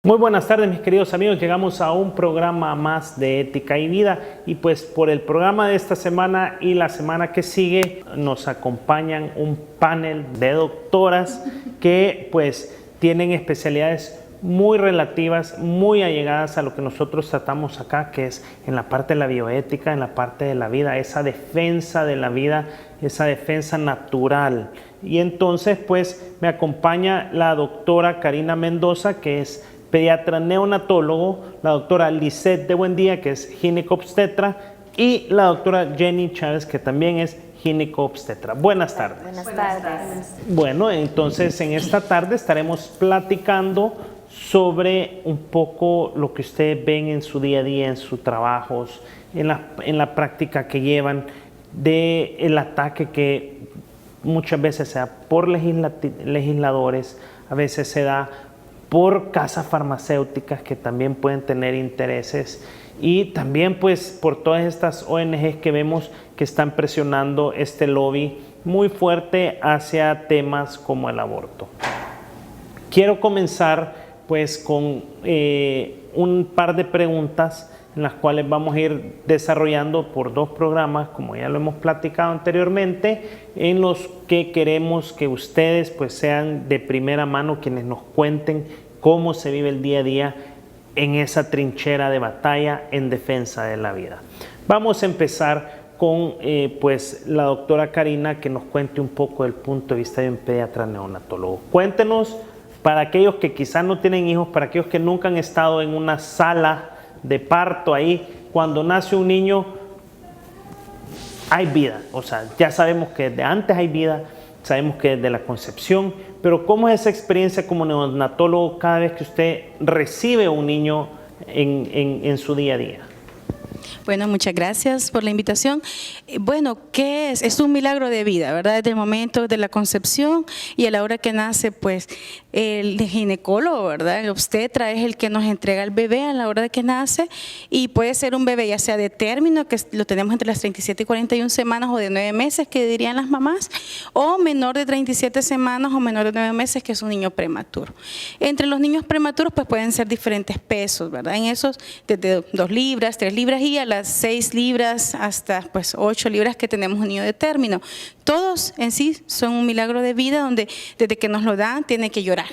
Muy buenas tardes, mis queridos amigos. Llegamos a un programa más de Ética y Vida y pues por el programa de esta semana y la semana que sigue nos acompañan un panel de doctoras que pues tienen especialidades muy relativas, muy allegadas a lo que nosotros tratamos acá, que es en la parte de la bioética, en la parte de la vida, esa defensa de la vida, esa defensa natural. Y entonces pues me acompaña la doctora Karina Mendoza, que es pediatra neonatólogo, la doctora Lisette de Buendía, que es ginecobstetra, y la doctora Jenny Chávez, que también es ginecobstetra. Buenas tardes. Buenas tardes. Bueno, entonces en esta tarde estaremos platicando sobre un poco lo que ustedes ven en su día a día, en sus trabajos, en la práctica que llevan, del ataque que muchas veces se da por legisladores, a veces se da por casas farmacéuticas que también pueden tener intereses y también pues por todas estas ONGs que vemos que están presionando este lobby muy fuerte hacia temas como el aborto. Quiero comenzar pues con un par de preguntas en las cuales vamos a ir desarrollando por dos programas, como ya lo hemos platicado anteriormente, en los que queremos que ustedes pues sean de primera mano quienes nos cuenten cómo se vive el día a día en esa trinchera de batalla en defensa de la vida. Vamos a empezar con pues la doctora Karina, que nos cuente un poco del punto de vista de un pediatra neonatólogo. Cuéntenos, para aquellos que quizás no tienen hijos, para aquellos que nunca han estado en una sala de parto ahí, cuando nace un niño hay vida, o sea, ya sabemos que desde antes hay vida, sabemos que desde la concepción, pero ¿cómo es esa experiencia como neonatólogo cada vez que usted recibe un niño en su día a día? Bueno, muchas gracias por la invitación. Bueno, ¿qué es? Es un milagro de vida, ¿verdad? Desde el momento de la concepción y a la hora que nace, pues el ginecólogo, ¿verdad? El obstetra es el que nos entrega el bebé a la hora de que nace y puede ser un bebé ya sea de término, que lo tenemos entre las 37 y 41 semanas o de 9 meses, que dirían las mamás, o menor de 37 semanas o menor de 9 meses, que es un niño prematuro. Entre los niños prematuros, pues pueden ser diferentes pesos, ¿verdad? En esos, desde 2 libras, 3 libras y a las 6 libras hasta pues 8 libras que tenemos un niño de término. Todos en sí son un milagro de vida donde desde que nos lo dan tiene que llorar,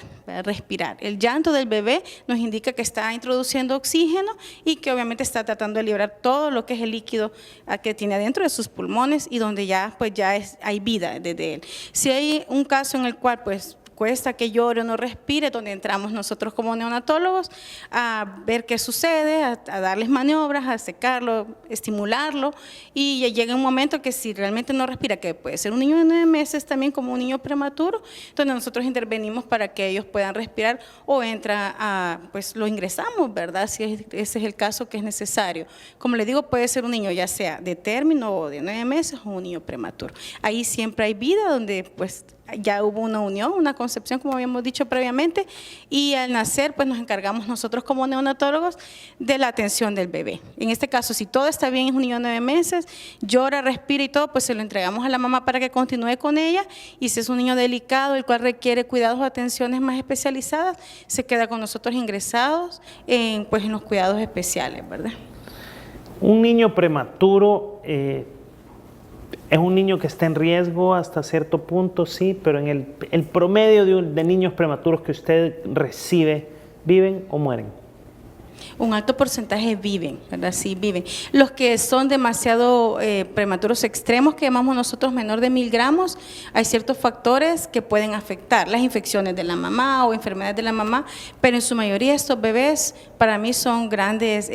respirar. El llanto del bebé nos indica que está introduciendo oxígeno y que obviamente está tratando de liberar todo lo que es el líquido que tiene adentro de sus pulmones y donde ya pues hay vida desde él. Si hay un caso en el cual pues cuesta que llore o no respire, donde entramos nosotros como neonatólogos a ver qué sucede, a darles maniobras, a secarlo, estimularlo y ya llega un momento que si realmente no respira, que puede ser un niño de 9 meses también como un niño prematuro, donde nosotros intervenimos para que ellos puedan respirar o pues lo ingresamos, ¿verdad? Si ese es el caso que es necesario. Como les digo, puede ser un niño ya sea de término o de 9 meses o un niño prematuro. Ahí siempre hay vida donde pues ya hubo una unión, una concepción, como habíamos dicho previamente, y al nacer pues nos encargamos nosotros como neonatólogos de la atención del bebé. En este caso, si todo está bien, es un niño de 9 meses, llora, respira y todo, pues se lo entregamos a la mamá para que continúe con ella, y si es un niño delicado, el cual requiere cuidados o atenciones más especializadas, se queda con nosotros ingresados en los cuidados especiales, ¿verdad? Un niño prematuro es un niño que está en riesgo hasta cierto punto, sí, pero en el promedio de niños prematuros que usted recibe, ¿viven o mueren? Un alto porcentaje viven, ¿verdad? Sí, viven. Los que son demasiado prematuros extremos, que llamamos nosotros menor de 1000 gramos, hay ciertos factores que pueden afectar las infecciones de la mamá o enfermedades de la mamá, pero en su mayoría estos bebés para mí son grandes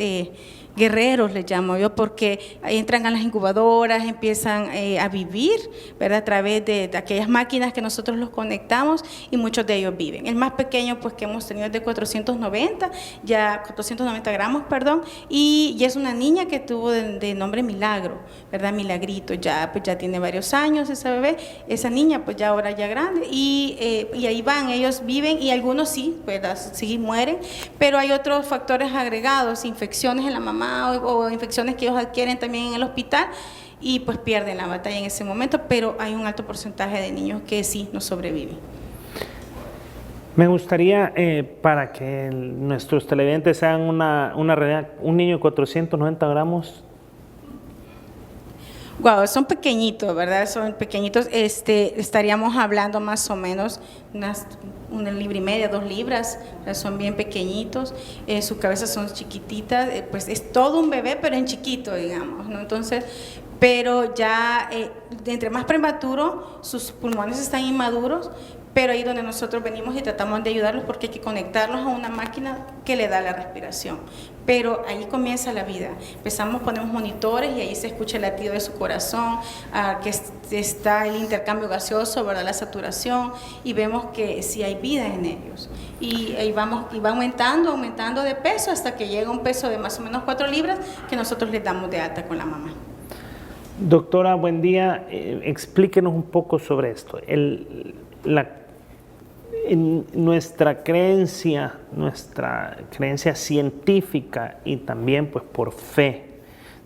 guerreros, les llamo yo, porque entran a las incubadoras, empiezan a vivir, ¿verdad? A través de aquellas máquinas que nosotros los conectamos y muchos de ellos viven. El más pequeño pues que hemos tenido es de 490 gramos, perdón, y es una niña que tuvo de nombre Milagro, ¿verdad? Milagrito, pues ya tiene varios años esa bebé, esa niña pues ya ahora ya grande y ahí van, ellos viven y algunos sí, ¿verdad? Sí mueren, pero hay otros factores agregados, infecciones en la mamá o infecciones que ellos adquieren también en el hospital y pues pierden la batalla en ese momento, pero hay un alto porcentaje de niños que sí no sobreviven. Me gustaría, para que nuestros televidentes sean una realidad, un niño de 490 gramos. Wow, son pequeñitos, ¿verdad? Son pequeñitos. Estaríamos hablando más o menos una libra y media, 2 libras. Son bien pequeñitos. Sus cabezas son chiquititas. Pues es todo un bebé, pero en chiquito, digamos, ¿no? Entonces, pero ya entre más prematuro, sus pulmones están inmaduros. Pero ahí donde nosotros venimos y tratamos de ayudarlos porque hay que conectarlos a una máquina que le da la respiración. Pero ahí comienza la vida. Ponemos monitores y ahí se escucha el latido de su corazón, que está el intercambio gaseoso, ¿verdad? La saturación, y vemos que sí hay vida en ellos. Y ahí vamos, y va aumentando de peso hasta que llega un peso de más o menos 4 libras que nosotros les damos de alta con la mamá. Doctora, buen día. Explíquenos un poco sobre esto. En nuestra creencia científica y también pues por fe,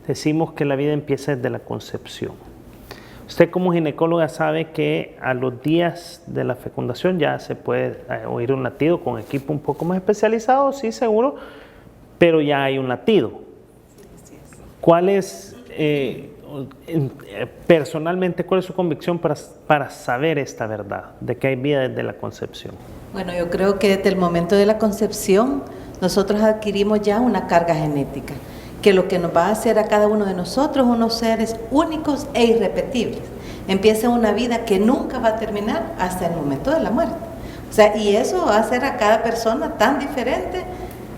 decimos que la vida empieza desde la concepción. Usted como ginecóloga sabe que a los días de la fecundación ya se puede oír un latido con equipo un poco más especializado, sí, seguro, pero ya hay un latido. ¿Cuál es, personalmente, cuál es su convicción para saber esta verdad, de que hay vida desde la concepción? Bueno, yo creo que desde el momento de la concepción nosotros adquirimos ya una carga genética, que lo que nos va a hacer a cada uno de nosotros unos seres únicos e irrepetibles. Empieza una vida que nunca va a terminar hasta el momento de la muerte. O sea, y eso va a hacer a cada persona tan diferente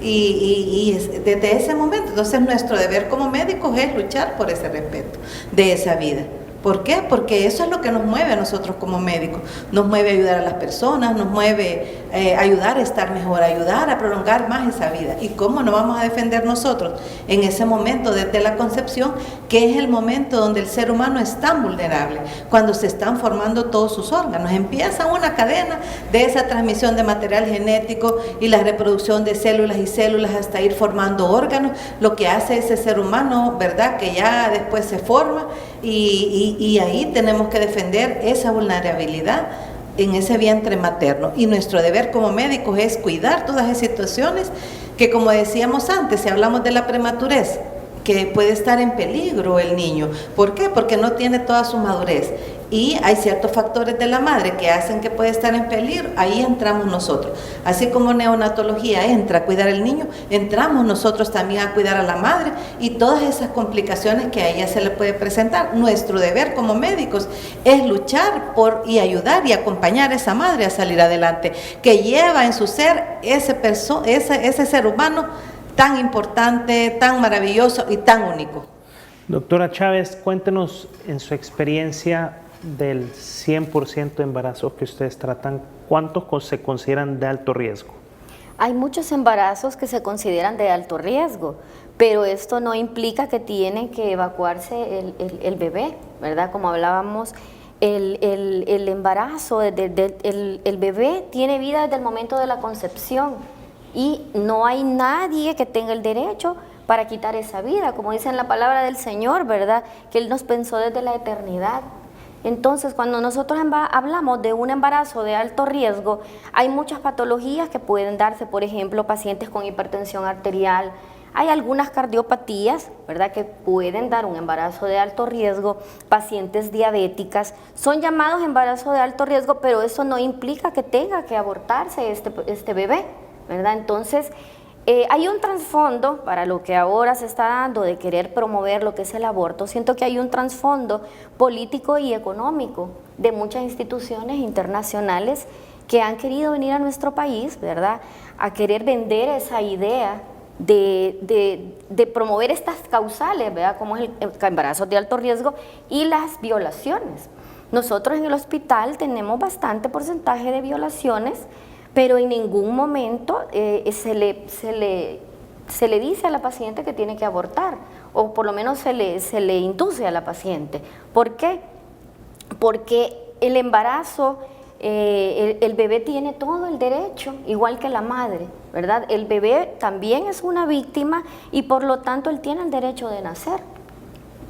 y desde ese momento. Entonces nuestro deber como médicos es luchar por ese respeto de esa vida. ¿Por qué? Porque eso es lo que nos mueve a nosotros como médicos. Nos mueve a ayudar a las personas, nos mueve ayudar a estar mejor, ayudar a prolongar más esa vida. ¿Y cómo nos vamos a defender nosotros en ese momento desde la concepción, que es el momento donde el ser humano es tan vulnerable, cuando se están formando todos sus órganos? Empieza una cadena de esa transmisión de material genético y la reproducción de células y células hasta ir formando órganos, lo que hace ese ser humano, ¿verdad?, que ya después se forma y ahí tenemos que defender esa vulnerabilidad en ese vientre materno. Y nuestro deber como médicos es cuidar todas esas situaciones que, como decíamos antes, si hablamos de la prematurez, que puede estar en peligro el niño. ¿Por qué? Porque no tiene toda su madurez. Y hay ciertos factores de la madre que hacen que puede estar en peligro, ahí entramos nosotros. Así como neonatología entra a cuidar al niño, entramos nosotros también a cuidar a la madre y todas esas complicaciones que a ella se le puede presentar. Nuestro deber como médicos es luchar por y ayudar y acompañar a esa madre a salir adelante, que lleva en su ser ese ser humano tan importante, tan maravilloso y tan único. Doctora Chávez, cuéntenos en su experiencia del 100% de embarazos que ustedes tratan, ¿cuántos se consideran de alto riesgo? Hay muchos embarazos que se consideran de alto riesgo, pero esto no implica que tiene que evacuarse el bebé, ¿verdad? Como hablábamos, el embarazo, el bebé tiene vida desde el momento de la concepción y no hay nadie que tenga el derecho para quitar esa vida, como dice en la palabra del Señor, ¿verdad? Que Él nos pensó desde la eternidad. Entonces, cuando nosotros hablamos de un embarazo de alto riesgo, hay muchas patologías que pueden darse, por ejemplo, pacientes con hipertensión arterial, hay algunas cardiopatías, ¿verdad?, que pueden dar un embarazo de alto riesgo, pacientes diabéticas, son llamados embarazos de alto riesgo, pero eso no implica que tenga que abortarse este bebé, ¿verdad? Entonces, hay un trasfondo para lo que ahora se está dando de querer promover lo que es el aborto. Siento que hay un trasfondo político y económico de muchas instituciones internacionales que han querido venir a nuestro país, ¿verdad?, a querer vender esa idea de promover estas causales, ¿verdad?, como es el embarazo de alto riesgo y las violaciones. Nosotros en el hospital tenemos bastante porcentaje de violaciones, pero en ningún momento se le dice a la paciente que tiene que abortar, o por lo menos se le induce a la paciente. ¿Por qué? Porque el embarazo, el bebé tiene todo el derecho, igual que la madre, ¿verdad? El bebé también es una víctima y por lo tanto él tiene el derecho de nacer.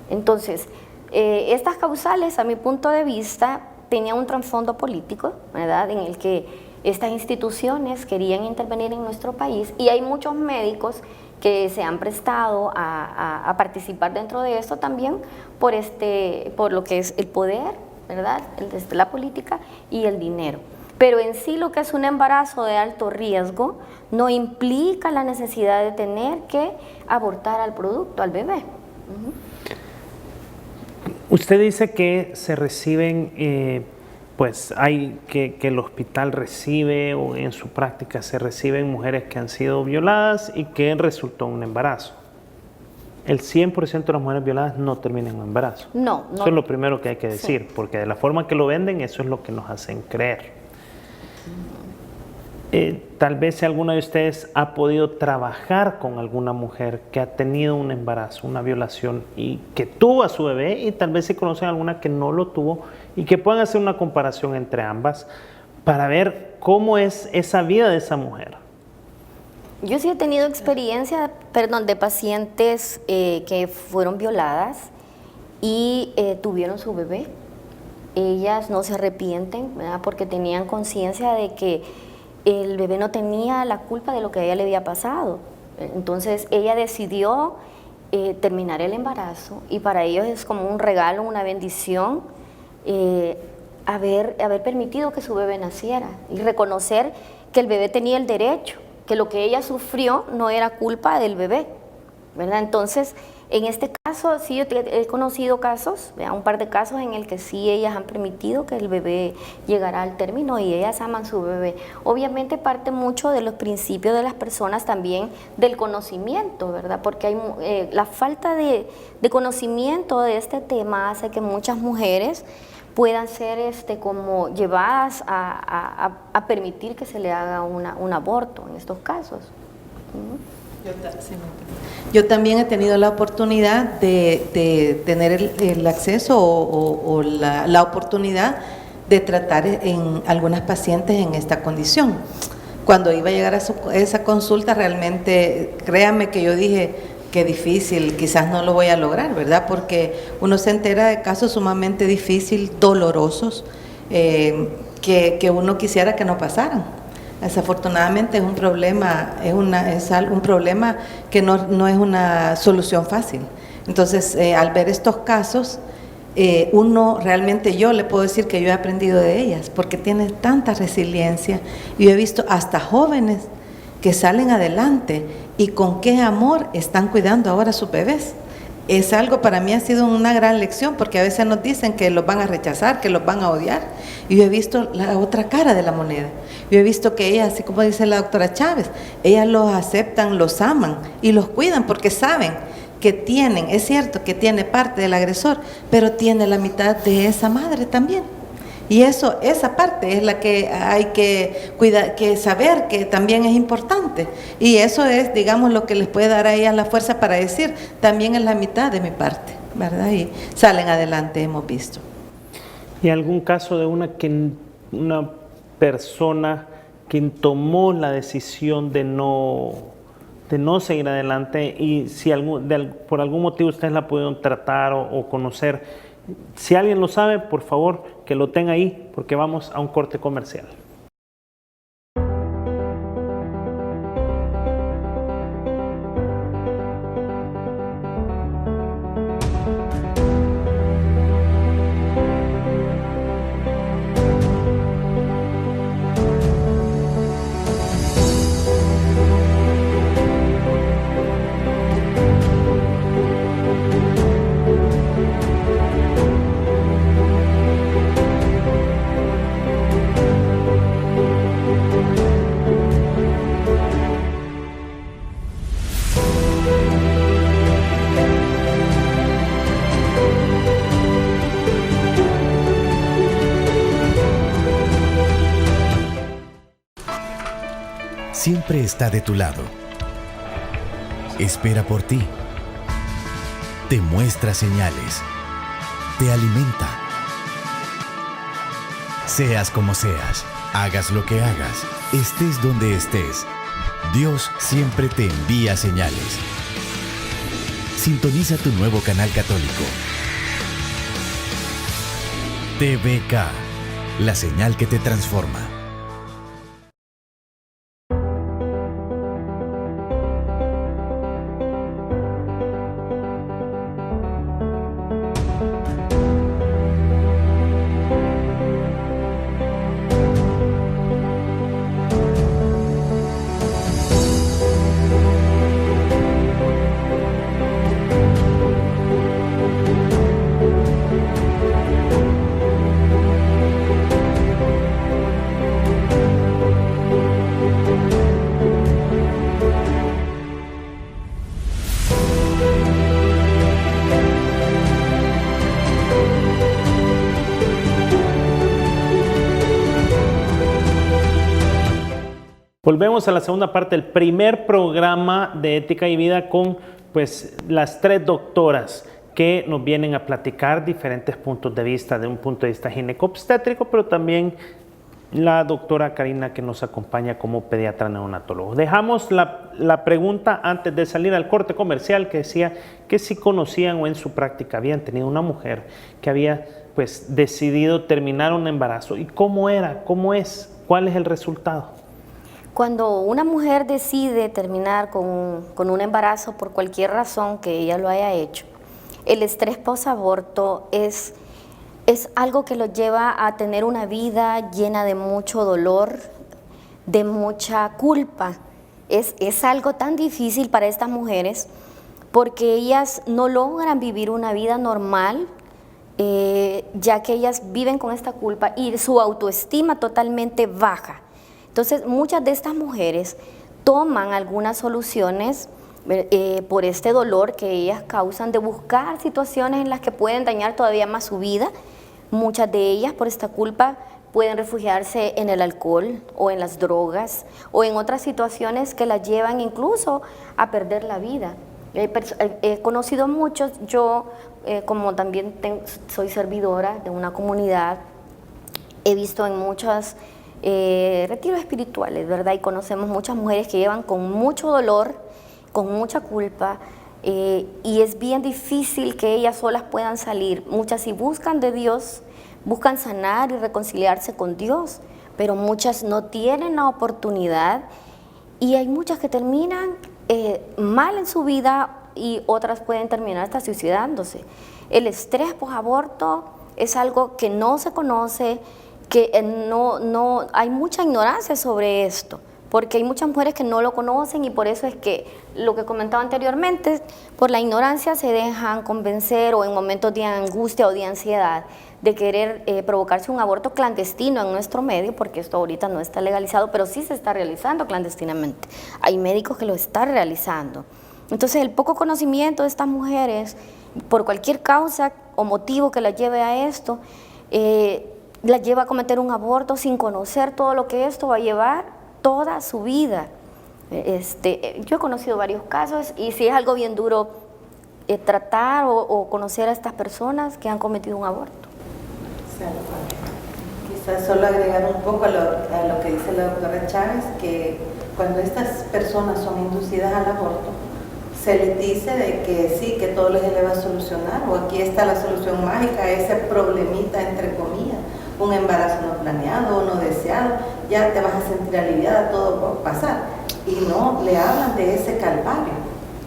Entonces, estas causales, a mi punto de vista, tenían un trasfondo político, ¿verdad?, en el que estas instituciones querían intervenir en nuestro país y hay muchos médicos que se han prestado a participar dentro de esto también por lo que es el poder, ¿verdad? La política y el dinero. Pero en sí lo que es un embarazo de alto riesgo no implica la necesidad de tener que abortar al producto, al bebé. Usted dice que se reciben, pues hay que el hospital recibe o en su práctica se reciben mujeres que han sido violadas y que resultó un embarazo. El 100% de las mujeres violadas no terminan en un embarazo. No. Eso es lo primero que hay que decir, Sí. porque de la forma que lo venden, eso es lo que nos hacen creer. Tal vez si alguna de ustedes ha podido trabajar con alguna mujer que ha tenido un embarazo, una violación y que tuvo a su bebé, y tal vez si conocen alguna que no lo tuvo y que puedan hacer una comparación entre ambas para ver cómo es esa vida de esa mujer. Yo sí he tenido experiencia, de pacientes que fueron violadas y tuvieron su bebé. Ellas no se arrepienten, ¿verdad? Porque tenían conciencia de que el bebé no tenía la culpa de lo que a ella le había pasado. Entonces ella decidió terminar el embarazo y para ellos es como un regalo, una bendición haber permitido que su bebé naciera y reconocer que el bebé tenía el derecho, que lo que ella sufrió no era culpa del bebé, ¿verdad? Entonces, en este caso, sí, yo he conocido casos, un par de casos en el que sí ellas han permitido que el bebé llegara al término y ellas aman su bebé. Obviamente parte mucho de los principios de las personas también del conocimiento, ¿verdad? Porque hay la falta de conocimiento de este tema hace que muchas mujeres puedan ser como llevadas a permitir que se le haga un aborto en estos casos. Yo también he tenido la oportunidad de tener el acceso o la oportunidad de tratar en algunas pacientes en esta condición. Cuando iba a llegar a esa consulta, realmente, créanme que yo dije, qué difícil, quizás no lo voy a lograr, ¿verdad? Porque uno se entera de casos sumamente difíciles, dolorosos, que uno quisiera que no pasaran. Desafortunadamente es un problema, es un problema que no es una solución fácil. Entonces, al ver estos casos, uno realmente, yo le puedo decir que yo he aprendido de ellas, porque tienen tanta resiliencia. Yo he visto hasta jóvenes que salen adelante y con qué amor están cuidando ahora a sus bebés. Es algo, para mí ha sido una gran lección, porque a veces nos dicen que los van a rechazar, que los van a odiar, y yo he visto la otra cara de la moneda. Yo he visto que ellas, así como dice la doctora Chávez, ellas los aceptan, los aman y los cuidan porque saben que tienen, es cierto que tiene parte del agresor, pero tiene la mitad de esa madre también. Y esa parte es la que hay que cuidar, que saber que también es importante. Y eso es, digamos, lo que les puede dar a ellas la fuerza para decir, también es la mitad de mi parte, ¿verdad? Y salen adelante, hemos visto. ¿Y algún caso de una persona que tomó la decisión de no seguir adelante y si por algún motivo ustedes la pudieron tratar o conocer? Si alguien lo sabe, por favor, que lo tenga ahí, porque vamos a un corte comercial. Siempre está de tu lado. Espera por ti. Te muestra señales. Te alimenta. Seas como seas, hagas lo que hagas, estés donde estés, Dios siempre te envía señales. Sintoniza tu nuevo canal católico. TVK, la señal que te transforma. Volvemos a la segunda parte del primer programa de Ética y Vida con pues las 3 doctoras que nos vienen a platicar diferentes puntos de vista, de un punto de vista ginecobstétrico, pero también la doctora Karina que nos acompaña como pediatra neonatólogo. Dejamos la pregunta antes de salir al corte comercial que decía que si conocían o en su práctica habían tenido una mujer que había pues decidido terminar un embarazo y cómo era, cómo es, cuál es el resultado. Cuando una mujer decide terminar con un embarazo por cualquier razón que ella lo haya hecho, el estrés posaborto es algo que lo lleva a tener una vida llena de mucho dolor, de mucha culpa. Es algo tan difícil para estas mujeres porque ellas no logran vivir una vida normal, ya que ellas viven con esta culpa y su autoestima totalmente baja. Entonces, muchas de estas mujeres toman algunas soluciones por este dolor que ellas causan de buscar situaciones en las que pueden dañar todavía más su vida. Muchas de ellas por esta culpa pueden refugiarse en el alcohol o en las drogas o en otras situaciones que las llevan incluso a perder la vida. He conocido muchos, yo como también soy servidora de una comunidad, he visto en muchos retiros espirituales, ¿verdad? Y conocemos muchas mujeres que llevan con mucho dolor, con mucha culpa, y es bien difícil que ellas solas puedan salir. Muchas sí buscan de Dios, buscan sanar y reconciliarse con Dios, pero muchas no tienen la oportunidad y hay muchas que terminan mal en su vida y otras pueden terminar hasta suicidándose. El estrés posaborto es algo que no se conoce, que no hay mucha ignorancia sobre esto, porque hay muchas mujeres que no lo conocen y por eso es que lo que comentaba anteriormente, por la ignorancia se dejan convencer o en momentos de angustia o de ansiedad de querer provocarse un aborto clandestino en nuestro medio, porque esto ahorita no está legalizado, pero sí se está realizando clandestinamente. Hay médicos que lo están realizando. Entonces el poco conocimiento de estas mujeres, por cualquier causa o motivo que las lleve a esto, las lleva a cometer un aborto sin conocer todo lo que esto va a llevar toda su vida. Yo he conocido varios casos y sí es algo bien duro tratar o conocer a estas personas que han cometido un aborto. Quizás solo agregar un poco a lo que dice la doctora Chávez, que cuando estas personas son inducidas al aborto, se les dice de que sí, que todo se le va a solucionar, o aquí está la solución mágica a ese problemita, entre comillas, un embarazo no planeado o no deseado, ya te vas a sentir aliviada, todo va a pasar. Y no, le hablan de ese calvario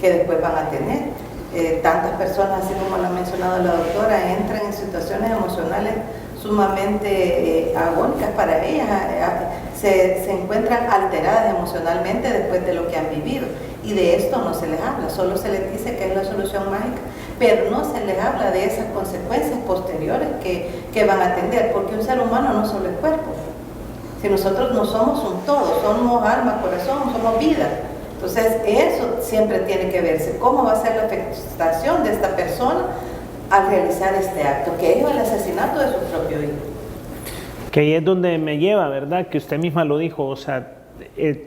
que después van a tener. Tantas personas, así como lo ha mencionado la doctora, entran en situaciones emocionales sumamente agónicas para ellas, se encuentran alteradas emocionalmente después de lo que han vivido. Y de esto no se les habla, solo se les dice que es la solución mágica, pero no se les habla de esas consecuencias posteriores que van a tener, porque un ser humano no solo es cuerpo. Si nosotros no somos un todo, somos alma, corazón, somos vida. Entonces eso siempre tiene que verse, cómo va a ser la afectación de esta persona al realizar este acto, que es el asesinato de su propio hijo. Que ahí es donde me lleva, ¿verdad? Que usted misma lo dijo, o sea,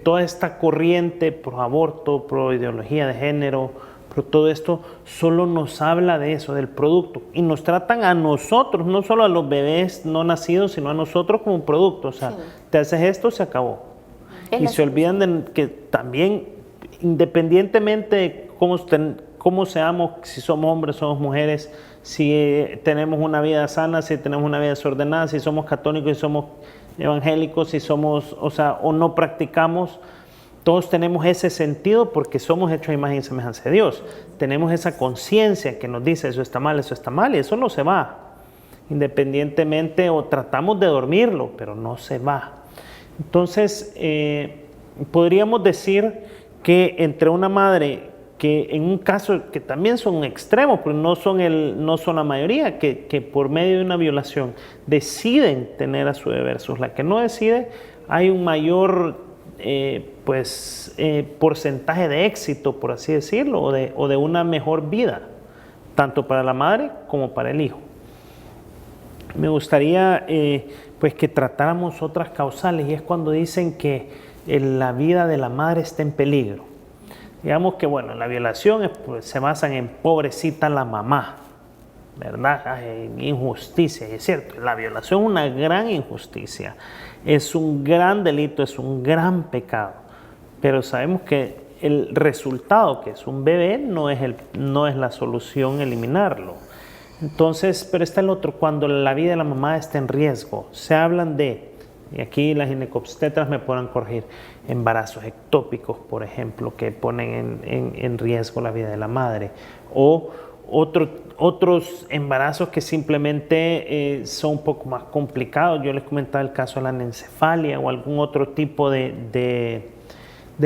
toda esta corriente pro aborto, pro ideología de género, pro todo esto, solo nos habla de eso, del producto, y nos tratan a nosotros, no solo a los bebés no nacidos, sino a nosotros como un producto, o sea, sí. Te haces esto, se acabó. Y se olvidan de que también, independientemente de cómo seamos, si somos hombres, somos mujeres, si tenemos una vida sana, si tenemos una vida desordenada, si somos católicos, si somos evangélicos, si somos, o no practicamos, todos tenemos ese sentido porque somos hechos a imagen y semejanza de Dios. Tenemos esa conciencia que nos dice eso está mal, y eso no se va. Independientemente, o tratamos de dormirlo, pero no se va. Entonces, podríamos decir que entre una madre que en un caso que también son extremos, pero no son la mayoría, que por medio de una violación deciden tener a su bebé versus la que no decide, hay un mayor porcentaje de éxito, por así decirlo, o de una mejor vida, tanto para la madre como para el hijo. Me gustaría que tratáramos otras causales, y es cuando dicen que la vida de la madre está en peligro. Digamos que, bueno, la violación pues, se basan en pobrecita la mamá, ¿verdad? En injusticia, y es cierto, la violación es una gran injusticia, es un gran delito, es un gran pecado, pero sabemos que el resultado, que es un bebé, no es la solución eliminarlo. Entonces, pero está el otro, cuando la vida de la mamá está en riesgo, se hablan de, y aquí las ginecobstetras me podrán corregir, embarazos ectópicos, por ejemplo, que ponen en riesgo la vida de la madre, o otros embarazos que simplemente son un poco más complicados. Yo les comentaba el caso de la anencefalia o algún otro tipo de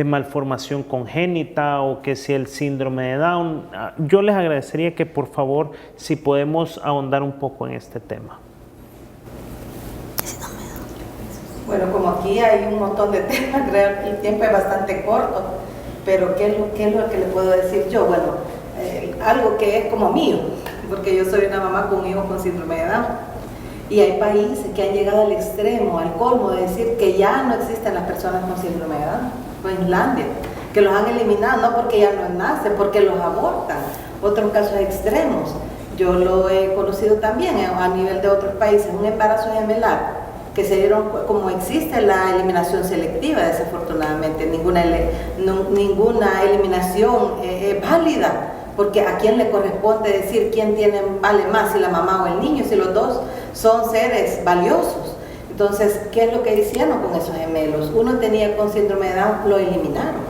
malformación congénita, o que si el síndrome de Down. Yo les agradecería que por favor, si podemos ahondar un poco en este tema. Bueno, como aquí hay un montón de temas, el tiempo es bastante corto, pero ¿qué es lo que le puedo decir yo? Bueno, algo que es como mío, porque yo soy una mamá con un hijo con síndrome de Down. Y hay países que han llegado al extremo, al colmo de decir que ya no existen las personas con síndrome de Down. Fue Islandia, que los han eliminado, no porque ya no nacen, porque los abortan. Otros casos extremos, yo lo he conocido también a nivel de otros países, un embarazo gemelar, que se dieron, como existe la eliminación selectiva, desafortunadamente, ninguna eliminación es válida, porque a quién le corresponde decir quién vale más, si la mamá o el niño, si los dos son seres valiosos. Entonces, ¿qué es lo que hicieron con esos gemelos? Uno tenía con síndrome de Down, lo eliminaron.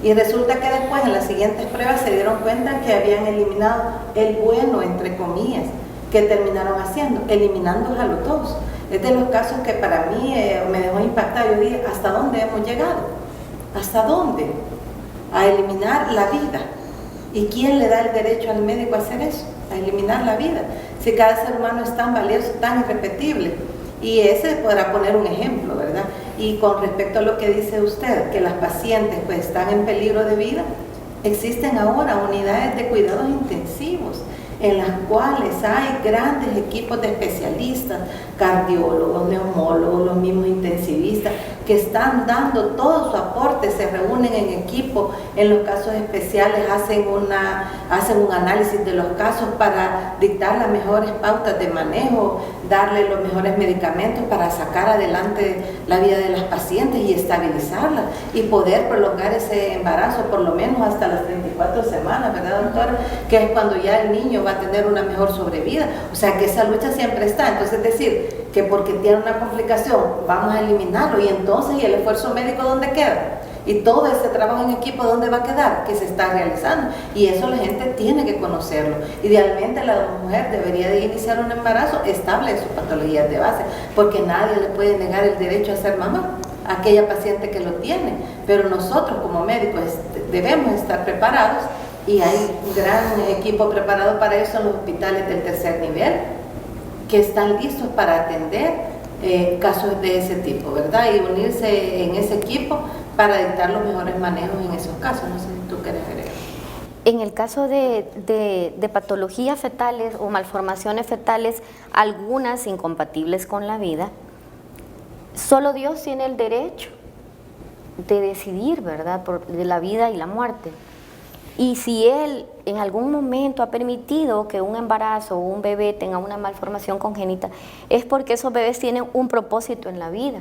Y resulta que después, en las siguientes pruebas, se dieron cuenta que habían eliminado el bueno, entre comillas, que terminaron haciendo, eliminándolos a los dos. Es de los casos que para mí me dejó impactado. Yo dije, ¿hasta dónde hemos llegado? ¿Hasta dónde? A eliminar la vida. ¿Y quién le da el derecho al médico a hacer eso? A eliminar la vida. Si cada ser humano es tan valioso, tan irrepetible. Y ese podrá poner un ejemplo, ¿verdad? Y con respecto a lo que dice usted, que las pacientes pues están en peligro de vida, existen ahora unidades de cuidados intensivos en las cuales hay grandes equipos de especialistas, cardiólogos, neumólogos, los mismos intensivistas, que están dando todo su aporte, se reúnen en equipo, en los casos especiales hacen un análisis de los casos para dictar las mejores pautas de manejo, darle los mejores medicamentos para sacar adelante la vida de las pacientes y estabilizarlas y poder prolongar ese embarazo por lo menos hasta las 34 semanas, ¿verdad, doctora? Que es cuando ya el niño va a tener una mejor sobrevida. O sea que esa lucha siempre está. Entonces, es decir, que porque tiene una complicación vamos a eliminarlo, y entonces, ¿y el esfuerzo médico dónde queda? Y todo ese trabajo en equipo, ¿dónde va a quedar? Que se está realizando. Y eso la gente tiene que conocerlo. Idealmente la mujer debería de iniciar un embarazo estable en sus patologías de base, porque nadie le puede negar el derecho a ser mamá a aquella paciente que lo tiene. Pero nosotros como médicos debemos estar preparados, y hay un gran equipo preparado para eso en los hospitales del tercer nivel, que están listos para atender casos de ese tipo, ¿verdad? Y unirse en ese equipo para dictar los mejores manejos en esos casos. No sé si tú quieres agregar. En el caso de patologías fetales o malformaciones fetales, algunas incompatibles con la vida, solo Dios tiene el derecho de decidir, ¿verdad?, de la vida y la muerte. Y si Él en algún momento ha permitido que un embarazo o un bebé tenga una malformación congénita, es porque esos bebés tienen un propósito en la vida,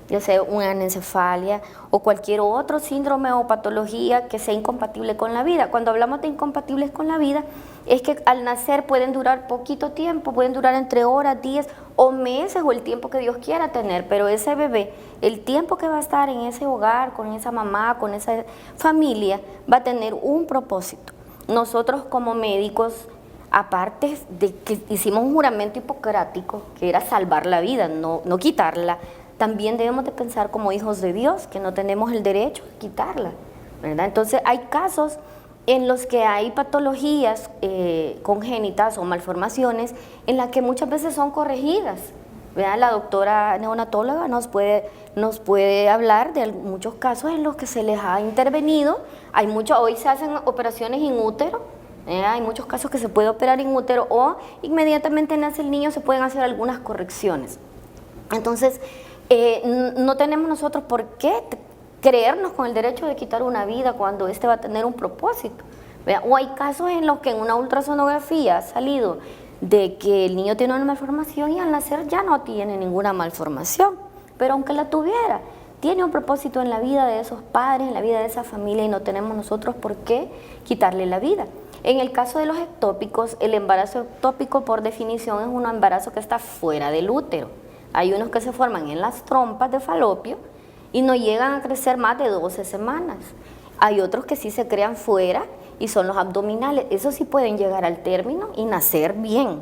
ya sea una anencefalia o cualquier otro síndrome o patología que sea incompatible con la vida. Cuando hablamos de incompatibles con la vida, es que al nacer pueden durar poquito tiempo, pueden durar entre horas, días o meses, o el tiempo que Dios quiera tener, pero ese bebé, el tiempo que va a estar en ese hogar, con esa mamá, con esa familia, va a tener un propósito. Nosotros como médicos, aparte de que hicimos un juramento hipocrático, que era salvar la vida, no quitarla, también debemos de pensar como hijos de Dios, que no tenemos el derecho de quitarla, ¿verdad? Entonces hay casos en los que hay patologías congénitas o malformaciones en las que muchas veces son corregidas, ¿verdad? La doctora neonatóloga nos puede hablar de muchos casos en los que se les ha intervenido. Hoy se hacen operaciones in útero, hay muchos casos que se puede operar in útero, o inmediatamente nace el niño se pueden hacer algunas correcciones. Entonces, No tenemos nosotros por qué creernos con el derecho de quitar una vida cuando este va a tener un propósito. ¿Verdad? O hay casos en los que en una ultrasonografía ha salido de que el niño tiene una malformación y al nacer ya no tiene ninguna malformación, pero aunque la tuviera, tiene un propósito en la vida de esos padres, en la vida de esa familia, y no tenemos nosotros por qué quitarle la vida. En el caso de los ectópicos, el embarazo ectópico por definición es un embarazo que está fuera del útero. Hay unos que se forman en las trompas de falopio y no llegan a crecer más de 12 semanas. Hay otros que sí se crean fuera y son los abdominales. Esos sí pueden llegar al término y nacer bien.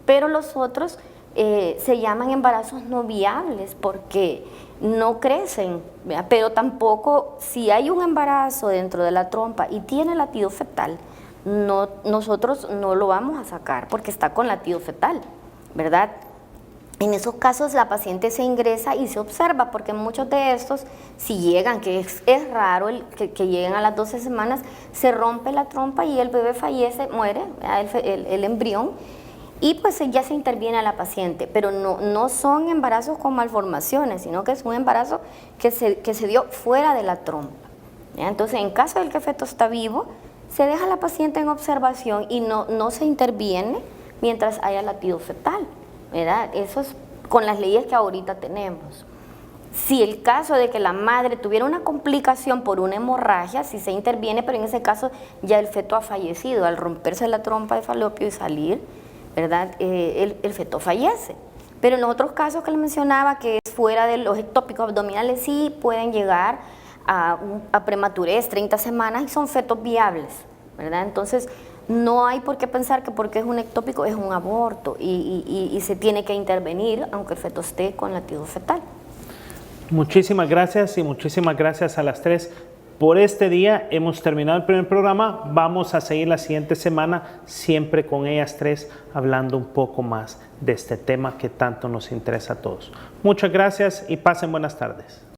Pero los otros se llaman embarazos no viables porque no crecen. ¿Verdad? Pero tampoco, si hay un embarazo dentro de la trompa y tiene latido fetal, nosotros no lo vamos a sacar porque está con latido fetal, ¿verdad? En esos casos la paciente se ingresa y se observa, porque muchos de estos, si llegan, que es raro que lleguen a las 12 semanas, se rompe la trompa y el bebé fallece, muere, el embrión, y pues ya se interviene a la paciente. Pero no son embarazos con malformaciones, sino que es un embarazo que se dio fuera de la trompa. ¿Ya? Entonces, en caso del que el feto está vivo, se deja a la paciente en observación y no se interviene mientras haya latido fetal, ¿verdad? Eso es con las leyes que ahorita tenemos. Si el caso de que la madre tuviera una complicación por una hemorragia, sí se interviene, pero en ese caso ya el feto ha fallecido. Al romperse la trompa de falopio y salir, ¿verdad? El feto fallece. Pero en los otros casos que le mencionaba, que es fuera de los ectópicos abdominales, sí pueden llegar a prematurez, 30 semanas, y son fetos viables, ¿verdad? Entonces, no hay por qué pensar que porque es un ectópico es un aborto y se tiene que intervenir aunque el feto esté con latido fetal. Muchísimas gracias y muchísimas gracias a las tres por este día. Hemos terminado el primer programa. Vamos a seguir la siguiente semana siempre con ellas tres hablando un poco más de este tema que tanto nos interesa a todos. Muchas gracias y pasen buenas tardes.